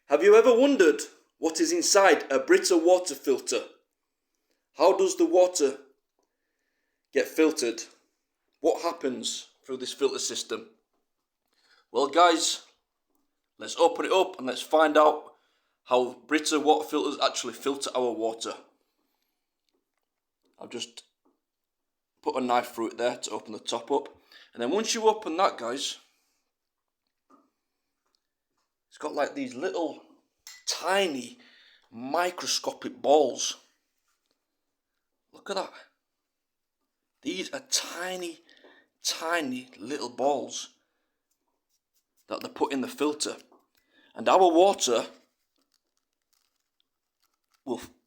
Have you ever wondered what is inside a Brita water filter? How does the water get filtered? What happens through this filter system? Well guys, let's open it up and let's find out how Brita water filters actually filter our water. I'll just put a knife through it there to open the top up. And then once you open that, guys, it's got like these little tiny microscopic balls. Look at that. These are tiny, tiny little balls that they put in the filter. And our water,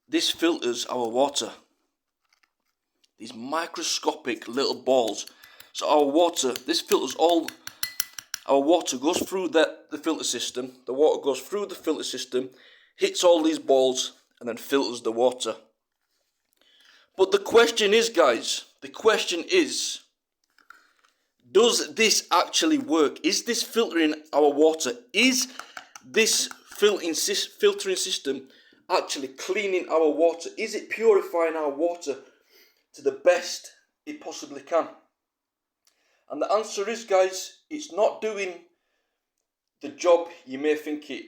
this filters our water. These microscopic little balls. So our water, this filters all, our water goes through the filter system. The water goes through the filter system, hits all these balls, and then filters the water. But the question is, guys, the question is, does this actually work? Is this filtering our water? Is this filtering system actually cleaning our water? Is it purifying our water to the best it possibly can? And the answer is, guys, it's not doing the job you may think it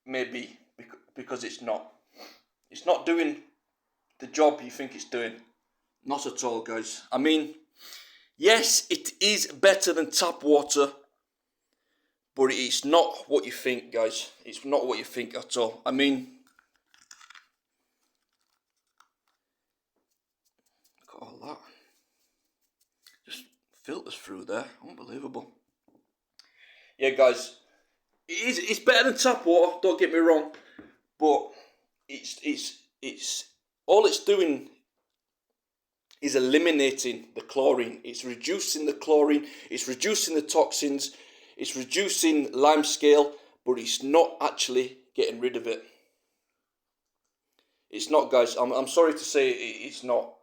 may be, because it's not. It's not doing the job you think it's doing. Not at all, guys. I mean, yes, it is better than tap water, but it's not what you think, guys. It's not what you think at all. I mean, look at all that. Just filters through there. Unbelievable. Yeah, guys, it's better than tap water, don't get me wrong, but it's all it's doing is eliminating the chlorine. It's reducing the chlorine, it's reducing the toxins, it's reducing lime scale, but it's not actually getting rid of it. It's not, guys. I'm sorry to say it's not.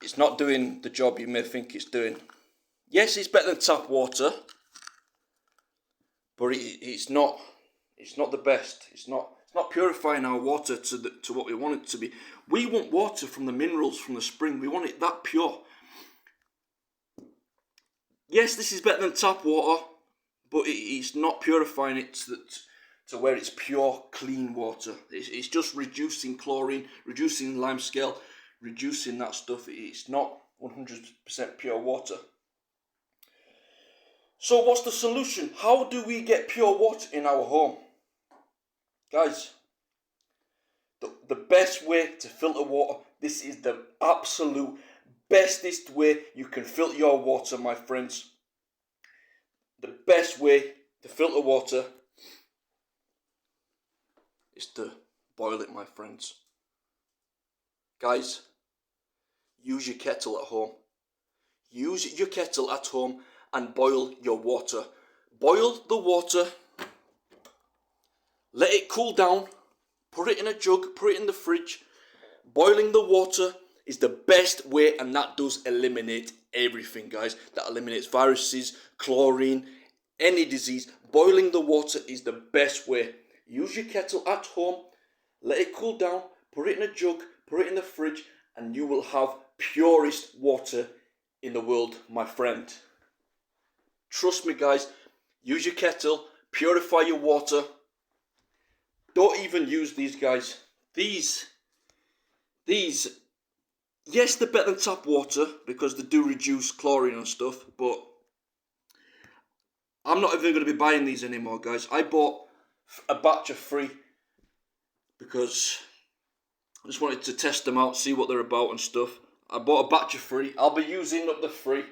It's not doing the job you may think it's doing. Yes, it's better than tap water, but it's not. It's not the best. It's not purifying our water to what we want it to be. We want water from the minerals from the spring. We want it that pure. Yes, this is better than tap water, but it's not purifying it to where it's pure, clean water. It's just reducing chlorine, reducing lime scale, reducing that stuff. It's not 100% pure water. So what's the solution? How do we get pure water in our home? Guys, the best way to filter water, this is the absolute bestest way you can filter your water, my friends. The best way to filter water is to boil it, my friends. Guys, use your kettle at home. Use your kettle at home and boil your water. Boil the water, let it cool down, put it in a jug, put it in the fridge. Boiling the water is the best way, and that does eliminate everything, guys. That eliminates viruses, chlorine, any disease. Boiling the water is the best way. Use your kettle at home, let it cool down, put it in a jug, put it in the fridge, and you will have purest water in the world, my friend. Trust me, guys. Use your kettle, purify your water. Don't even use these, guys. These, yes, they're better than tap water because they do reduce chlorine and stuff, but I'm not even going to be buying these anymore, guys. I bought a batch of 3 because I just wanted to test them out, see what they're about and stuff. I bought a batch of 3. I'll be using up the 3.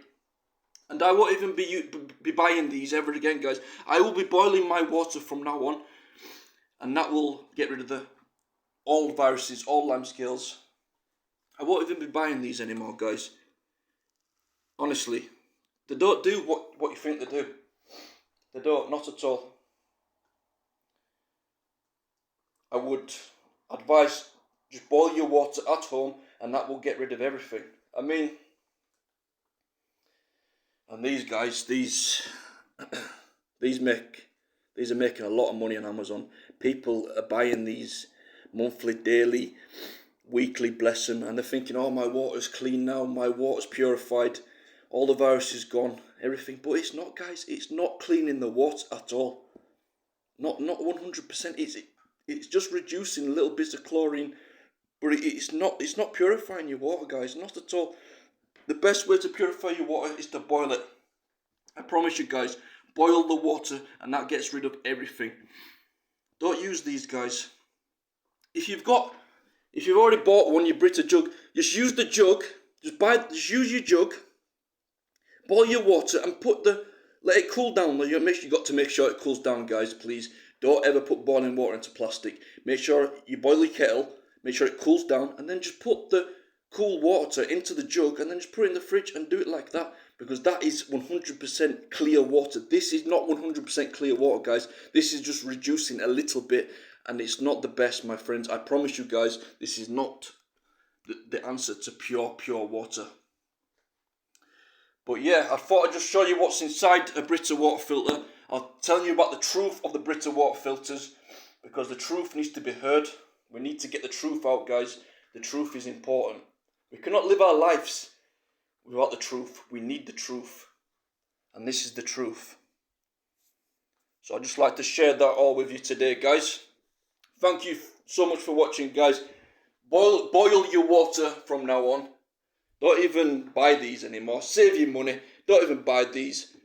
And I won't even be buying these ever again, guys. I will be boiling my water from now on, and that will get rid of all viruses, all lime scales. I won't even be buying these anymore, guys. Honestly, they don't do what you think they do. They don't, not at all. I would advise just boil your water at home, and that will get rid of everything. I mean, and these guys, these make These are making a lot of money on Amazon. People are buying these monthly, daily, weekly, bless them, and they're thinking, oh, my water's clean now, my water's purified, all the virus is gone, everything. But it's not, guys. It's not cleaning the water at all. Not 100%. It's just reducing little bits of chlorine, but it's not purifying your water, guys. Not at all. The best way to purify your water is to boil it. I promise you, guys. Boil the water, and that gets rid of everything. Don't use these, guys. If you've already bought one, your Brita jug, just use the jug. Just use your jug. Boil your water and let it cool down. You got to make sure it cools down, guys. Please don't ever put boiling water into plastic. Make sure you boil your kettle. Make sure it cools down, and then just put the cool water into the jug, and then just put it in the fridge and do it like that, because that is 100% clear water. This is not 100% clear water, guys. This is just reducing a little bit, and it's not the best, my friends. I promise you, guys, this is not the answer to pure water. But yeah, I thought I'd just show you what's inside a Brita water filter. I'll tell you about the truth of the Brita water filters, because the truth needs to be heard. We need to get the truth out, guys. The truth is important. We cannot live our lives without the truth. We need the truth. And this is the truth. So I'd just like to share that all with you today, guys. Thank you so much for watching, guys. Boil your water from now on. Don't even buy these anymore. Save your money. Don't even buy these.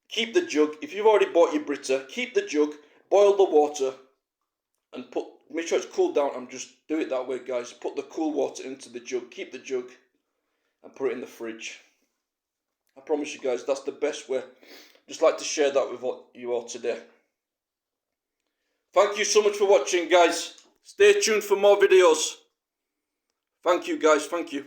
Keep the jug. If you've already bought your Brita, keep the jug. Boil the water. And make sure it's cooled down, and just do it that way, guys. Put the cool water into the jug, keep the jug, and put it in the fridge. I promise you, guys, that's the best way. Just like to share that with you all today. Thank you so much for watching, guys. Stay tuned for more videos. Thank you, guys. Thank you.